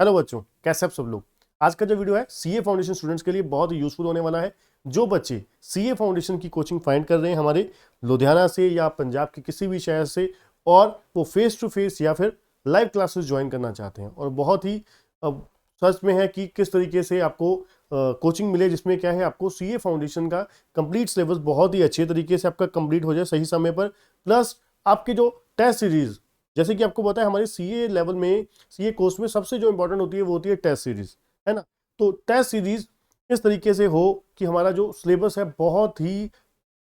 Hello बच्चों, कैसे आप सब लोग। आज का जो वीडियो है सीए फाउंडेशन स्टूडेंट्स के लिए बहुत ही यूजफुल होने वाला है। जो बच्चे सीए फाउंडेशन की कोचिंग फाइंड कर रहे हैं हमारे लुधियाना से या पंजाब के किसी भी शहर से, और वो फेस टू फेस या फिर लाइव क्लासेस ज्वाइन करना चाहते हैं, और बहुत ही सर्च में है कि किस तरीके से आपको कोचिंग मिले जिसमें क्या है आपको सीए फाउंडेशन का कंप्लीट सिलेबस बहुत ही अच्छे तरीके से आपका कंप्लीट हो जाए सही समय पर, प्लस आपके जो टेस्ट सीरीज, जैसे कि आपको पता है हमारे सीए लेवल में, सीए कोर्स में सबसे जो इंपॉर्टेंट होती है वो होती है टेस्ट सीरीज, है ना। तो टेस्ट सीरीज इस तरीके से हो कि हमारा जो सिलेबस है बहुत ही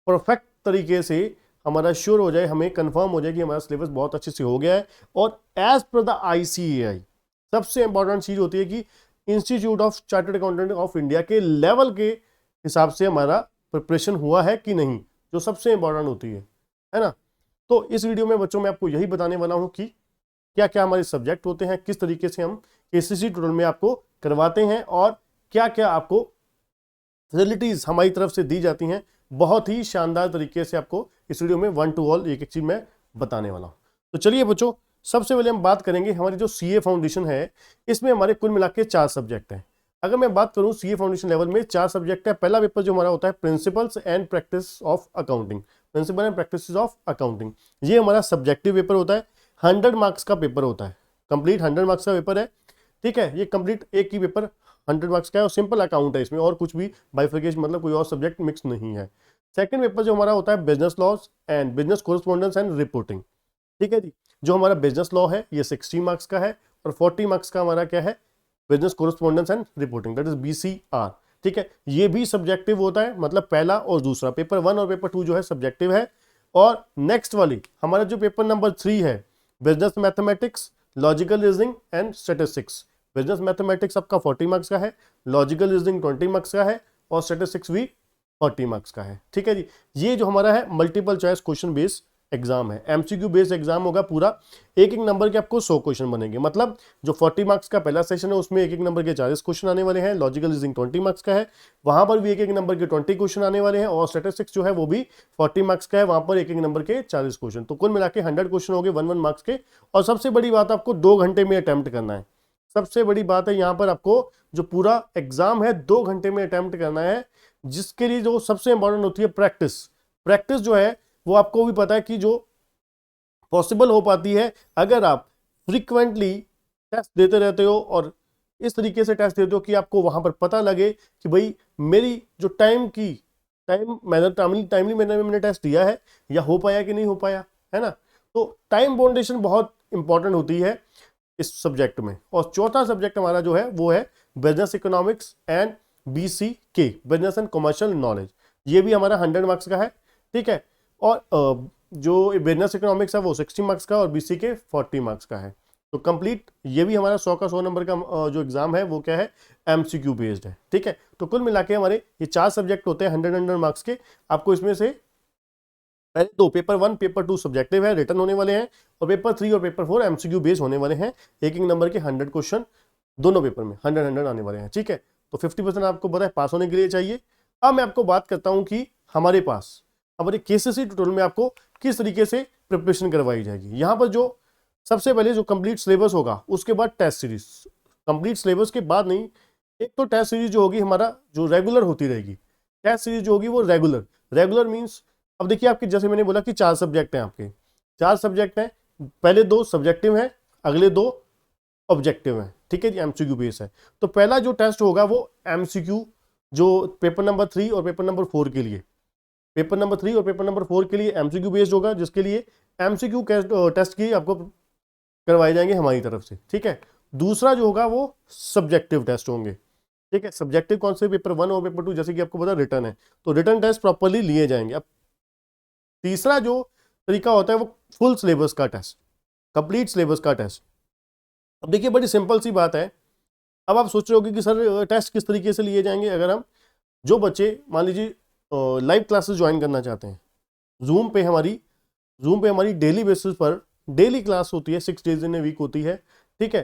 परफेक्ट तरीके से हमारा श्योर हो जाए, हमें कंफर्म हो जाए कि हमारा सिलेबस बहुत अच्छे से हो गया है। और एज पर द आईसीएआई सबसे इंपॉर्टेंट चीज होती है कि institute of chartered accountant of India के लेवल के हिसाब से हमारा प्रिपरेशन हुआ है कि नहीं, जो सबसे इंपॉर्टेंट होती है ना। तो इस वीडियो में बच्चों मैं आपको यही बताने वाला हूं कि क्या क्या हमारे सब्जेक्ट होते हैं, किस तरीके से हम केसीसी ट्यूटोरियल में आपको करवाते हैं, और क्या क्या आपको फैसिलिटीज हमारी तरफ से दी जाती हैं। बहुत ही शानदार तरीके से आपको इस वीडियो में वन टू ऑल एक एक चीज मैं बताने वाला हूं। तो चलिए बच्चों, सबसे पहले हम बात करेंगे हमारी जो सीए फाउंडेशन है, इसमें हमारे कुल मिला के 4 सब्जेक्ट हैं। अगर मैं बात करूं सीए फाउंडेशन लेवल में 4 सब्जेक्ट है। पहला पेपर जो हमारा होता है principles and practice of accounting, principle and practice of accounting. ये हमारा सब्जेक्टिव पेपर होता है, 100 मार्क्स का पेपर होता है, कंप्लीट 100 मार्क्स का पेपर है। ठीक है, ये कंप्लीट एक ही पेपर 100 मार्क्स का है, और सिंपल अकाउंट है इसमें, और कुछ भी बाइफर्केशन मतलब कोई और सब्जेक्ट मिक्स नहीं है। सेकंड पेपर जो हमारा होता है business laws and business correspondence and reporting. ठीक है जी, जो हमारा बिजनेस लॉ है ये 60 मार्क्स का है, और 40 मार्क्स का हमारा क्या है, business correspondence and reporting, that is BCR. ठीक है, ये भी सब्जेक्टिव होता है, मतलब पहला और दूसरा, पेपर 1 और पेपर 2 जो है सब्जेक्टिव है। और नेक्स्ट वाली हमारा जो पेपर नंबर 3 है business mathematics, logical reasoning and statistics. Business mathematics आपका 40 मार्क्स का है, लॉजिकल रीजनिंग 20 मार्क्स का है, और स्टैटिस्टिक्स भी 40 मार्क्स का है। ठीक है जी, ये जो हमारा है multiple choice question based exam है, एमसीक्यू बेस्ड एग्जाम होगा पूरा। एक एक नंबर के आपको 100 क्वेश्चन बनेंगे, मतलब जो 40 मार्क्स का पहला सेशन है उसमें एक एक नंबर के 40 क्वेश्चन आने वाले हैं। लॉजिकल रीजनिंग 20 मार्क्स का है, वहां पर भी एक एक नंबर के 20 क्वेश्चन आने वाले हैं। और स्टैटिस्टिक्स जो है वो भी 40 मार्क्स का है, वहां पर एक एक नंबर के 40 क्वेश्चन। तो कुल मिला के 100 क्वेश्चन हो गए 1 मार्क्स के। और सबसे बड़ी बात, आपको 2 घंटे में अटेम्प्ट करना है। सबसे बड़ी बात है यहाँ पर, आपको जो पूरा एग्जाम है 2 घंटे में अटेम्प्ट करना है, जिसके लिए जो सबसे इंपॉर्टेंट होती है प्रैक्टिस। प्रैक्टिस जो है वो आपको भी पता है कि जो पॉसिबल हो पाती है अगर आप फ्रीक्वेंटली टेस्ट देते रहते हो, और इस तरीके से टेस्ट देते हो कि आपको वहां पर पता लगे कि भाई मेरी जो टाइमली मैनर में मैंने टेस्ट दिया है, या हो पाया कि नहीं हो पाया, है ना। तो टाइम बाउंडेशन बहुत इंपॉर्टेंट होती है इस सब्जेक्ट में। और चौथा सब्जेक्ट हमारा जो है वो है business economics and BCK, business and commercial knowledge. ये भी हमारा 100 मार्क्स का है। ठीक है, और जो बिजनेस इकोनॉमिक्स है वो 60 मार्क्स का, और BCK 40 मार्क्स का है। तो कंप्लीट ये भी हमारा 100 का 100 नंबर का जो एग्जाम है वो क्या है, MCQ बेस्ड है। ठीक है, तो कुल मिला के हमारे ये 4 सब्जेक्ट होते हैं 100 मार्क्स के। आपको इसमें से पहले 2, पेपर 1 पेपर 2 सब्जेक्टिव है, रिटर्न होने वाले हैं, और पेपर 3 और पेपर 4 MCQ बेस्ड होने वाले हैं। एक एक नंबर के 100 क्वेश्चन दोनों पेपर में 100 आने वाले हैं। ठीक है, तो 50% आपको पता है पास होने के लिए चाहिए। अब मैं आपको बात करता हूं कि हमारे पास हमारे केसीसी ट्यूटोरियल में आपको किस तरीके से प्रिपरेशन करवाई जाएगी। यहां पर जो सबसे पहले जो कंप्लीट सिलेबस होगा, उसके बाद टेस्ट सीरीज। कंप्लीट सिलेबस के बाद नहीं, एक तो टेस्ट सीरीज जो होगी हमारा जो रेगुलर होती रहेगी। टेस्ट सीरीज जो होगी वो रेगुलर मींस, अब देखिए आपके जैसे मैंने बोला कि 4 सब्जेक्ट हैं, आपके 4 सब्जेक्ट हैं, पहले 2 सब्जेक्टिव हैं, अगले 2 ऑब्जेक्टिव हैं। ठीक है जी, MCQ बेस है। तो पहला जो टेस्ट होगा वो MCQ, जो पेपर नंबर 3 और पेपर नंबर 4 के लिए, पेपर नंबर 3 और पेपर नंबर 4 के लिए MCQ बेस्ड होगा, जिसके लिए MCQ टेस्ट की आपको करवाए जाएंगे हमारी तरफ से। ठीक है, दूसरा जो होगा वो सब्जेक्टिव टेस्ट होंगे। ठीक है, सब्जेक्टिव कौन से, पेपर 1 और पेपर 2, जैसे कि आपको पता रिटर्न है, तो रिटर्न टेस्ट प्रॉपरली लिए जाएंगे। अब तीसरा जो तरीका होता है वो फुल सिलेबस का टेस्ट, कंप्लीट सिलेबस का टेस्ट। अब देखिए बड़ी सिंपल सी बात है। अब आप सोच रहे होगे कि सर टेस्ट किस तरीके से लिए जाएंगे। अगर हम जो बच्चे मान लीजिए लाइव क्लासेस ज्वाइन करना चाहते हैं, जूम पे हमारी डेली बेसिस पर डेली क्लास होती है, 6 डेज इन ए वीक होती है। ठीक है,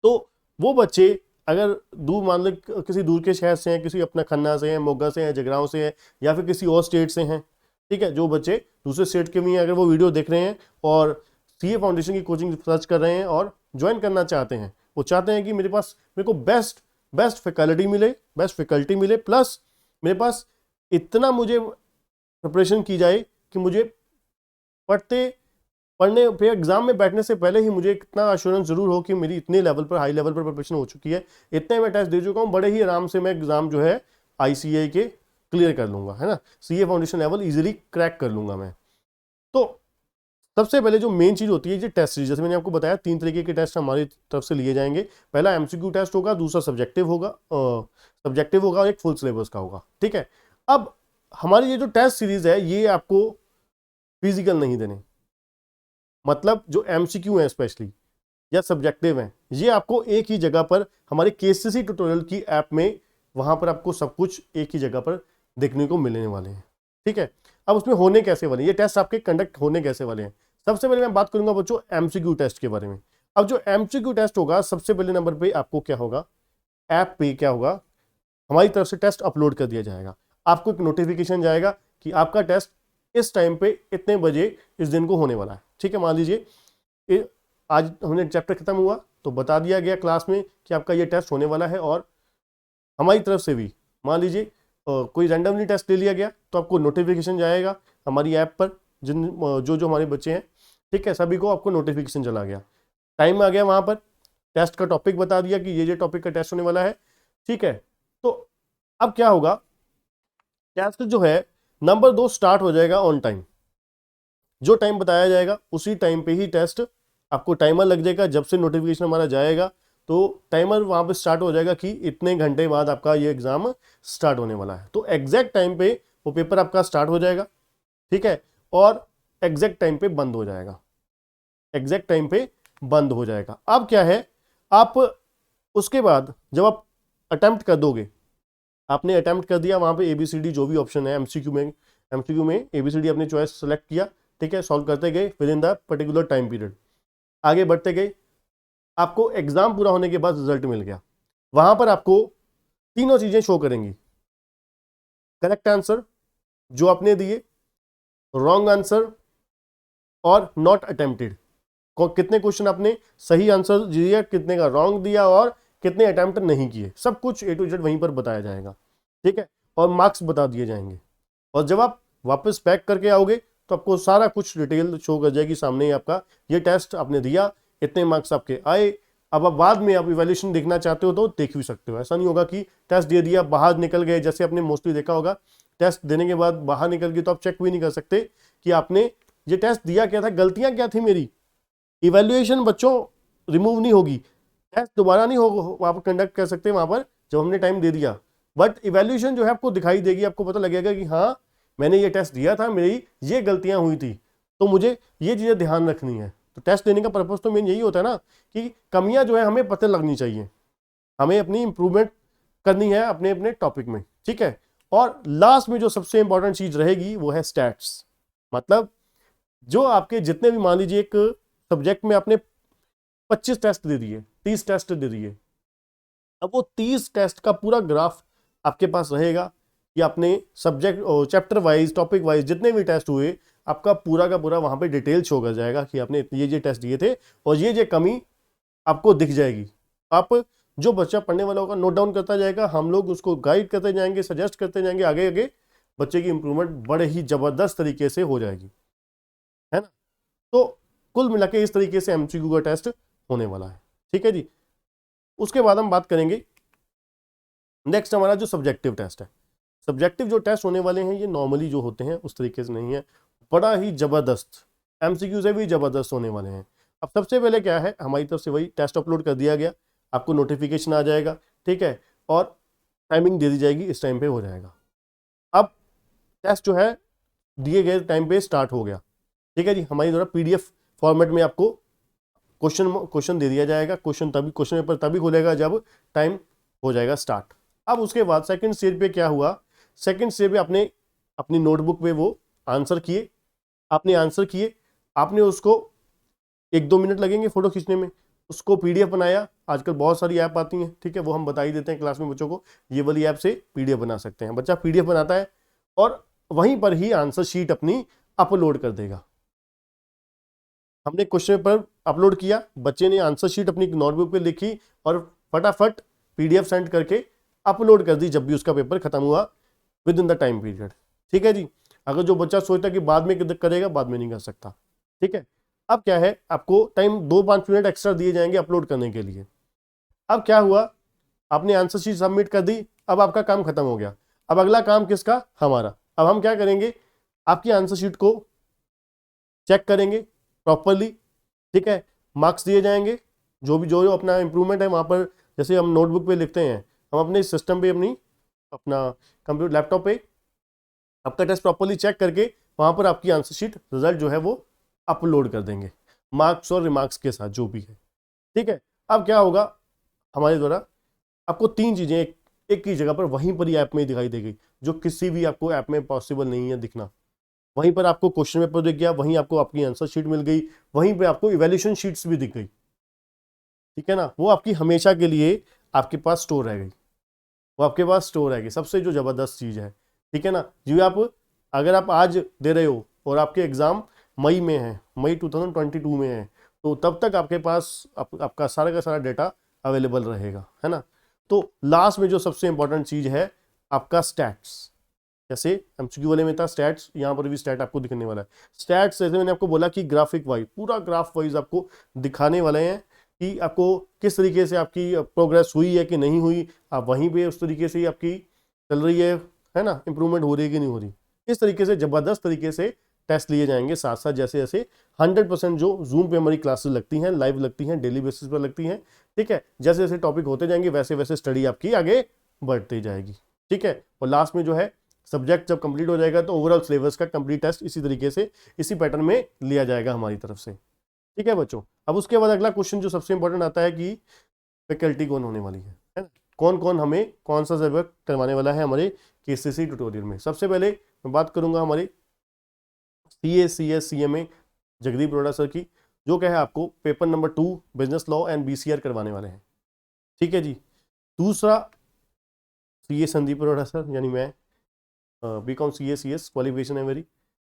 तो वो बच्चे अगर दूर मान लो किसी दूर के शहर से हैं, किसी अपना खन्ना से हैं, मोगा से हैं, जगरांव से हैं, या फिर किसी और स्टेट से हैं। ठीक है, जो बच्चे दूसरे स्टेट के भी हैं, अगर वो वीडियो देख रहे हैं और सीए फाउंडेशन की कोचिंग सर्च कर रहे हैं और ज्वाइन करना चाहते हैं, वो चाहते हैं कि मेरे को बेस्ट फैकल्टी मिले, प्लस मेरे पास इतना मुझे प्रिपरेशन की जाए कि मुझे पढ़ने पे एग्जाम में बैठने से पहले ही मुझे इतना अश्योरेंस जरूर हो कि मेरी इतने लेवल पर, हाई लेवल पर प्रिपरेशन हो चुकी है, इतने मैं टेस्ट दे चुका हूँ, बड़े ही आराम से मैं एग्जाम जो है ICAI के क्लियर कर लूंगा, है ना, CA foundation level easily crack कर लूंगा मैं। तो सबसे पहले जो मेन चीज होती है ये टेस्ट सीरीज, जैसे मैंने आपको बताया 3 तरीके के टेस्ट हमारी तरफ से लिए जाएंगे। पहला MCQ टेस्ट होगा, दूसरा सब्जेक्टिव होगा और एक फुल सिलेबस का होगा, ठीक है। अब हमारी ये जो टेस्ट सीरीज है ये आपको फिजिकल नहीं देने, मतलब जो MCQ है स्पेशली या सब्जेक्टिव है, ये आपको एक ही जगह पर हमारे KCC ट्यूटोरियल की ऐप में, वहां पर आपको सब कुछ एक ही जगह पर देखने को मिलने वाले हैं, ठीक है। अब उसमें होने कैसे वाले, ये टेस्ट आपके कंडक्ट होने कैसे वाले हैं, सबसे पहले मैं बात करूंगा बच्चों MCQ टेस्ट के बारे में। अब जो MCQ टेस्ट होगा, सबसे पहले नंबर पे आपको क्या होगा, ऐप पे क्या होगा, हमारी तरफ से टेस्ट अपलोड कर दिया जाएगा, आपको एक नोटिफिकेशन जाएगा कि आपका टेस्ट इस टाइम पे इतने बजे इस दिन को होने वाला है, ठीक है। मान लीजिए आज हमने चैप्टर खत्म हुआ तो बता दिया गया क्लास में कि आपका ये टेस्ट होने वाला है, और हमारी तरफ से भी मान लीजिए कोई रैंडमली टेस्ट ले लिया गया तो आपको नोटिफिकेशन जाएगा हमारी ऐप पर, जो हमारे बच्चे हैं, ठीक है, सभी को आपको नोटिफिकेशन चला गया, टाइम आ गया, वहां पर टेस्ट का टॉपिक बता दिया कि ये टॉपिक का टेस्ट होने वाला है, ठीक है। तो अब क्या होगा, टेस्ट जो है नंबर 2 स्टार्ट हो जाएगा ऑन टाइम, जो टाइम बताया जाएगा उसी टाइम पे ही टेस्ट, आपको टाइमर लग जाएगा, जब से नोटिफिकेशन हमारा जाएगा तो टाइमर वहां पे स्टार्ट हो जाएगा कि इतने घंटे बाद आपका ये एग्जाम स्टार्ट होने वाला है, तो एग्जैक्ट टाइम पे वो पेपर आपका स्टार्ट हो जाएगा, ठीक है, और एग्जैक्ट टाइम पे बंद हो जाएगा, एग्जैक्ट टाइम पे बंद हो जाएगा। अब क्या है, आप उसके बाद जब आप अटेम्प्ट कर दोगे, आपने अटेम्प्ट कर दिया, वहां पे ABCD जो भी ऑप्शन है MCQ में ABCD अपने चॉइस सेलेक्ट किया, ठीक है, सॉल्व करते गए with in the particular time period, आगे बढ़ते गए, आपको एग्जाम पूरा होने के बाद रिजल्ट मिल गया, वहां पर आपको तीनों चीजें शो करेंगी, करेक्ट आंसर जो आपने दिए, रॉन्ग आंसर और नॉट अटेम्प्टेड, कितने क्वेश्चन आपने सही आंसर दिया, कितने का रॉन्ग दिया और कितने अटेम्प्ट नहीं किए, सब कुछ A to Z वहीं पर बताया जाएगा, ठीक है, और मार्क्स बता दिए जाएंगे, और जब आप वापस बैक करके आओगे तो आपको सारा कुछ डिटेल शो कर जाएगी सामने ही, आपका ये टेस्ट आपने दिया, इतने मार्क्स आपके आए। अब आप बाद में आप इवैल्यूएशन देखना चाहते हो तो देख भी सकते हो, ऐसा नहीं होगा कि टेस्ट दे दिया बाहर निकल गए, जैसे आपने मोस्टली देखा होगा टेस्ट देने के बाद बाहर निकल गए तो आप चेक भी नहीं कर सकते कि आपने ये टेस्ट दिया क्या था, गलतियां क्या थी मेरी। इवैल्यूएशन बच्चों रिमूव नहीं होगी, टेस्ट दोबारा नहीं होगा, आप कंडक्ट कर सकते वहां पर जब हमने टाइम दे दिया, बट इवैल्यूएशन जो है आपको दिखाई देगी, आपको पता लगेगा कि हाँ मैंने ये टेस्ट दिया था, मेरी ये गलतियां हुई थी, तो मुझे ये चीजें ध्यान रखनी है। तो टेस्ट देने का पर्पज तो मेन यही होता है ना कि कमियां जो है हमें पता लगनी चाहिए, हमें अपनी इंप्रूवमेंट करनी है अपने अपने टॉपिक में, ठीक है। और लास्ट में जो सबसे इंपॉर्टेंट चीज रहेगी वो है स्टैट्स, मतलब जो आपके जितने भी, मान लीजिए एक सब्जेक्ट में आपने 25 टेस्ट दे दिए, 30 टेस्ट दे दिए, अब वो 30 टेस्ट का पूरा ग्राफ आपके पास रहेगा कि आपने subject chapter wise, topic wise जितने भी टेस्ट हुए, आपका पूरा का पूरा वहां पे डिटेल शो कर जाएगा कि आपने ये टेस्ट दिए थे और ये कमी आपको दिख जाएगी। आप जो बच्चा पढ़ने वाला होगा नोट डाउन करता जाएगा, हम लोग उसको गाइड करते जाएंगे, सजेस्ट करते जाएंगे, आगे आगे बच्चे की इंप्रूवमेंट बड़े ही जबरदस्त तरीके से हो जाएगी, है ना। तो कुल मिला के इस तरीके से MCQ का टेस्ट होने वाला है, ठीक है जी। उसके बाद हम बात करेंगे नेक्स्ट हमारा जो सब्जेक्टिव टेस्ट है। सब्जेक्टिव जो टेस्ट होने वाले हैं ये नॉर्मली जो होते हैं उस तरीके से नहीं है, बड़ा ही जबरदस्त, MCQ से भी जबरदस्त होने वाले हैं। अब सबसे पहले क्या है, हमारी तरफ से वही टेस्ट अपलोड कर दिया गया, आपको नोटिफिकेशन आ जाएगा, ठीक है, और टाइमिंग दे दी जाएगी, इस टाइम पे हो जाएगा। अब टेस्ट जो है दिए गए टाइम पे स्टार्ट हो गया, ठीक है जी। हमारी द्वारा PDF फॉर्मेट में आपको क्वेश्चन दे दिया जाएगा, क्वेश्चन पेपर तभी खुलेगा जब टाइम हो जाएगा स्टार्ट। अब उसके बाद सेकंड स्टेज पे क्या हुआ, सेकंड स्टेज पे आपने अपनी नोटबुक पे वो आंसर किए, आपने उसको 1-2 मिनट लगेंगे फोटो खींचने में, उसको PDF बनाया, आजकल बहुत सारी ऐप आती हैं, ठीक है, वो हम बता ही देते हैं क्लास में बच्चों को, ये वाली ऐप से PDF बना सकते हैं। बच्चा PDF बनाता है और वहीं पर ही आंसर शीट अपनी अपलोड कर देगा, हमने क्वेश्चन पेपर अपलोड किया, बच्चे ने आंसर शीट अपनी नोटबुक पे लिखी और फटाफट PDF सेंड करके अपलोड कर दी जब भी उसका पेपर खत्म हुआ with in the time period. ठीक है जी। अगर जो बच्चा सोचता कि बाद में करेगा, बाद में नहीं कर सकता। ठीक है। अब क्या है, आपको टाइम 2-5 मिनट एक्स्ट्रा दिए जाएंगे अपलोड करने के लिए। अब क्या हुआ, आपने आंसर शीट सबमिट कर दी, अब आपका काम खत्म हो गया। अब अगला काम किसका? हमारा। अब हम क्या करेंगे, आपकी आंसर शीट को चेक करेंगे प्रॉपरली। ठीक है। मार्क्स दिए जाएंगे, जो अपना इंप्रूवमेंट है वहां पर, जैसे हम नोटबुक पे लिखते हैं, हम अपने सिस्टम पे अपना कंप्यूटर लैपटॉप पे आपका टेस्ट प्रॉपरली चेक करके वहां पर आपकी आंसर शीट रिजल्ट जो है वो अपलोड कर देंगे, मार्क्स और रिमार्क्स के साथ जो भी है। ठीक है। अब क्या होगा, हमारे द्वारा आपको 3 चीजें एक ही जगह पर वहीं पर ही ऐप में दिखाई देगी, जो किसी भी आपको ऐप में पॉसिबल नहीं है दिखना। वहीं पर आपको क्वेश्चन पेपर दिख गया, वहीं आपको आपकी आंसर शीट मिल गई, वहीं पे आपको इवैल्यूएशन शीट्स भी दिख गई। ठीक है ना, वो आपकी हमेशा के लिए आपके पास स्टोर रह गई, वो आपके पास स्टोर रहेगी। सबसे जो जबरदस्त चीज है। ठीक है ना जी। अगर आप आज दे रहे हो और आपके एग्जाम मई में है, मई 2022 में है, तो तब तक आपके पास आपका सारा का सारा डेटा अवेलेबल रहेगा, है ना। तो लास्ट में जो सबसे इंपॉर्टेंट चीज है आपका स्टैट्स। जैसे MCQ वाले में था स्टैट्स, यहाँ पर भी स्टैट आपको दिखने वाला है। स्टैट्स जैसे मैंने आपको बोला कि ग्राफिक वाइज, पूरा ग्राफ वाइज आपको दिखाने वाले हैं कि आपको किस तरीके से आपकी प्रोग्रेस हुई है कि नहीं हुई। आप वहीं पे उस तरीके से आपकी चल रही है ना, इंप्रूवमेंट हो रही है कि नहीं हो रही। इस तरीके से जबरदस्त तरीके से टेस्ट लिए जाएंगे साथ साथ, जैसे जैसे 100% जो जूम पे हमारी क्लासेस लगती हैं, लाइव लगती हैं, डेली बेसिस पर लगती हैं। ठीक है। जैसे जैसे टॉपिक होते जाएंगे वैसे वैसे स्टडी आपकी आगे बढ़ती जाएगी। ठीक है। और लास्ट में जो है सब्जेक्ट जब कंप्लीट हो जाएगा तो ओवरऑल सिलेबस का कंप्लीट टेस्ट इसी तरीके से इसी पैटर्न में लिया जाएगा हमारी तरफ से। ठीक है बच्चों। अब उसके बाद अगला क्वेश्चन जो सबसे इंपॉर्टेंट आता है कि फैकल्टी कौन होने वाली है ना, कौन कौन हमें कौन सा सब्जेक्ट करवाने वाला है हमारे KCC ट्यूटोरियल में। सबसे पहले मैं बात करूंगा हमारे CA CS CMA Jagdeep Arora sir की, जो क्या है आपको paper number 2 business law and BCR करवाने वाले हैं। ठीक है जी। दूसरा CA संदीप अरोड़ा सर, यानी मैं BCom CA CS क्वालिफिकेशन है मेरी,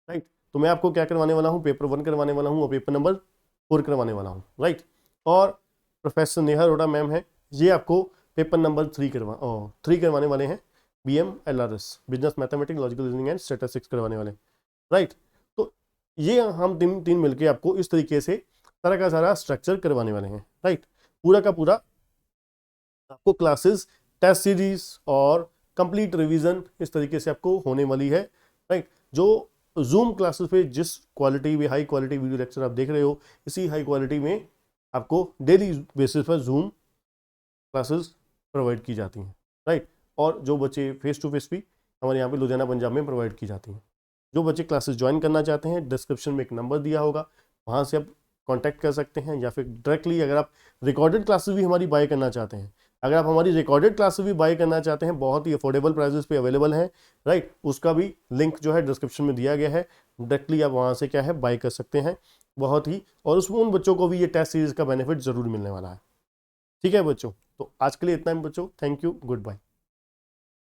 राइट। तो मैं आपको क्या करवाने वाला हूँ, पेपर 1 करवाने वाला हूँ और पेपर नंबर 4 करवाने वाला हूँ, राइट। और प्रोफेसर नेहा अरोड़ा मैम है, ये आपको पेपर नंबर 3 करवाने वाले हैं। BM LRS business mathematics logical reasoning and statistics करवाने वाले, राइट। तो ये हम तीन मिलके आपको इस तरीके से सारा का सारा स्ट्रक्चर करवाने वाले हैं, राइट। पूरा का पूरा आपको क्लासेस, टेस्ट सीरीज और कंप्लीट रिवीजन इस तरीके से आपको होने वाली है, राइट। जो जूम क्लासेस पे जिस क्वालिटी में हाई क्वालिटी वीडियो लेक्चर आप देख रहे हो, इसी हाई क्वालिटी में आपको डेली बेसिस पर जूम क्लासेस प्रोवाइड की जाती हैं, राइट। और जो बच्चे फेस टू फेस भी हमारे यहाँ पे लुधियाना पंजाब में प्रोवाइड की जाती हैं। जो बच्चे क्लासेस ज्वाइन करना चाहते हैं, डिस्क्रिप्शन में एक नंबर दिया होगा, वहाँ से आप कांटेक्ट कर सकते हैं, या फिर डायरेक्टली अगर आप रिकॉर्डेड क्लासेस भी हमारी बाय करना चाहते हैं, अगर आप हमारी रिकॉर्डेड क्लासेस भी बाय करना चाहते हैं, बहुत ही अफोर्डेबल प्राइसेस पे अवेलेबल है, राइट। उसका भी लिंक जो है डिस्क्रिप्शन में दिया गया है, डायरेक्टली आप वहाँ से क्या है बाय कर सकते हैं बहुत ही। और उसमें उन बच्चों को भी ये टेस्ट सीरीज का बेनिफिट जरूर मिलने वाला है। ठीक है बच्चों, तो आज के लिए इतना ही बच्चों, थैंक यू, गुड बाय।